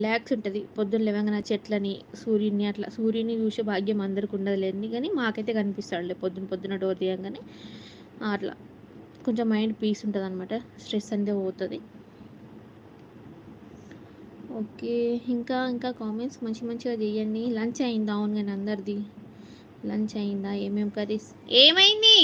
Relax ఉంటుంది. పొద్దున్న లేవంగానే చెట్లని, సూర్యుడిని అట్లా సూర్యుడిని చూసే భాగ్యం అందరికి ఉండదులేండి కానీ మాకైతే కనిపిస్తాడులే పొద్దున పొద్దున డోర్ తీయంగానే. అట్లా కొంచెం మైండ్ పీస్ ఉంటుందన్నమాట. స్ట్రెస్ అంతా పోతుంది. ఓకే. ఇంకా ఇంకా కామెంట్స్ మంచి మంచిగా చేయండి. లంచ్ అయిందా? అవును కానీ అందరిది లంచ్ అయిందా? ఏమేమి కర్రీస్? ఏమైంది?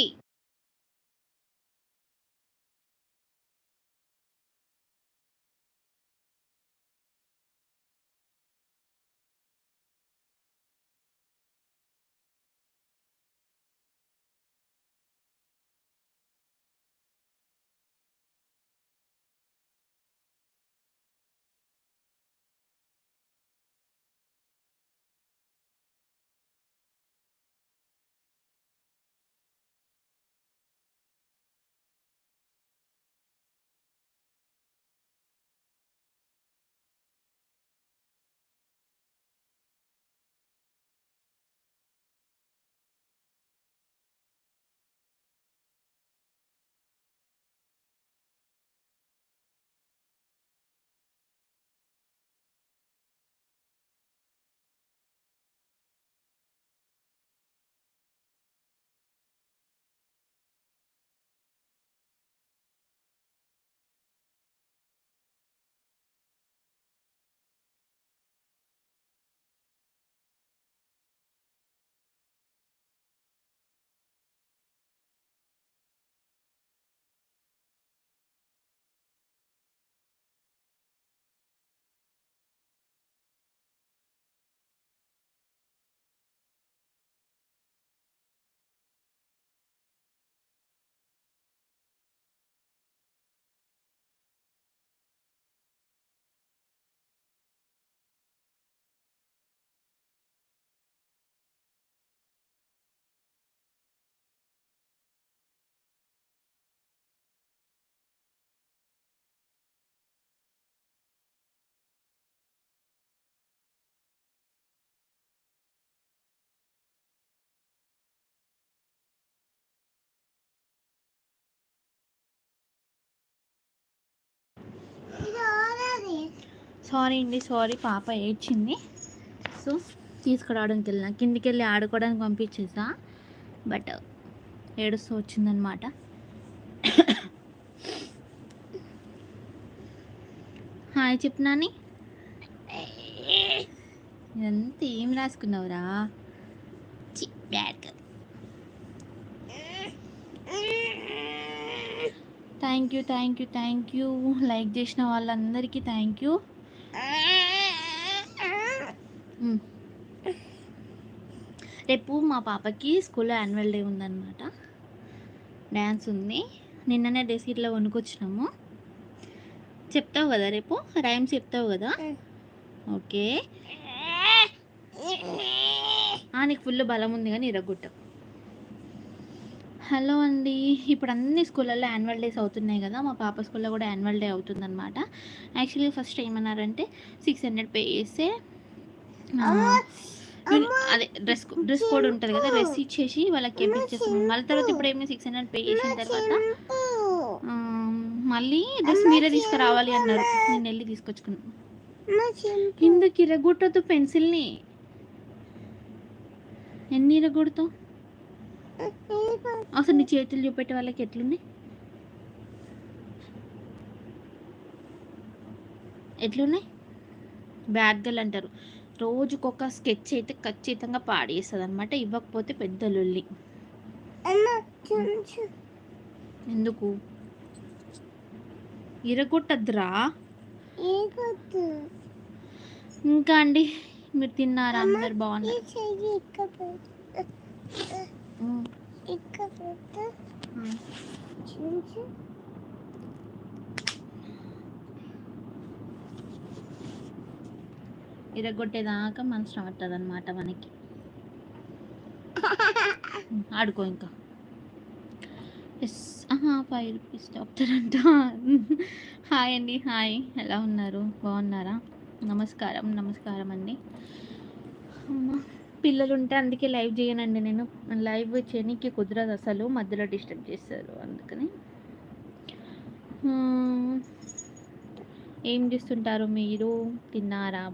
సారీ అండి, సారీ. పాప ఏడ్చింది, సో తీసుకురావడానికి వెళ్ళిన. కిందికి వెళ్ళి ఆడుకోవడానికి పంపించేసా, బట్ ఏడుస్తూ వచ్చిందనమాట. హాయ్ చెప్పు నాని. ఇదంతా ఏం రాసుకున్నావురా? Bad girl. Thank you thank you thank you. Like చేసిన వాళ్ళందరికీ థ్యాంక్ యూ. రేపు మా పాపకి స్కూల్లో యాన్యువల్ డే ఉందన్నమాట. డ్యాన్స్ ఉంది. నిన్ననే డ్రెస్ ఇట్లా కొనుక్కొచ్చినాము. చెప్తావు కదా రేపు? రైమ్స్ చెప్తావు కదా? ఓకే. నీకు ఫుల్ బలం ఉంది కానీ ఇరగొట్టావు. హలో అండి. ఇప్పుడు అన్ని స్కూళ్ళల్లో యాన్యువల్ డేస్ అవుతున్నాయి కదా. మా పాప స్కూల్లో కూడా యాన్యువల్ డే అవుతుందన్నమాట. యాక్చువల్లీ ఫస్ట్ ఏమన్నారంటే 600 పే చేస్తే అదే డ్రెస్ కోడ్ ఉంటుంది కదా, డ్రెస్ ఇచ్చేసి వాళ్ళకి ఇచ్చేస్తాం. మళ్ళీ తర్వాత ఇప్పుడు ఏమి 600 పే చేసిన తర్వాత మళ్ళీ డ్రెస్ మీరే తీసుకురావాలి అన్నారు. నేను వెళ్ళి తీసుకొచ్చుకున్నాను. కిందకి ఇరగొట్టదు పెన్సిల్ని. ఎన్ని ఇరగొడతావు? అసలు నీ చేతులు చూపెట్టే వాళ్ళకి ఎట్లున్నాయి? ఎట్లున్నాయి? బ్యాడ్ గర్ల్ అంటారు. రోజుకొక స్కెచ్ అయితే ఖచ్చితంగా పాడేస్తుంది అనమాట. ఇవ్వకపోతే పెద్ద లొల్లి. ఎందుకు ఇరగొట్టద్దురా? ఇంకా అండి, మీరు తిన్నారా? అందరు బాగున్నారు? ఇరగొట్టేదాకా మనసు పట్టదు అనమాట మనకి. ఆడుకో ఇంకా. ఎస్ 5 రూపీస్ డాక్టరంట. హాయ్ అండి, హాయ్. ఎలా ఉన్నారు? బాగున్నారా? నమస్కారం, నమస్కారం అండి. పిల్లలు ఉంటే అందుకే లైవ్ చేయనండి. నేను లైవ్ చేయడానికి కుదరదు అసలు, మధ్యలో డిస్టర్బ్ చేస్తారు అందుకని. ఏం చేస్తుంటారు మీరు? తిన్నారా?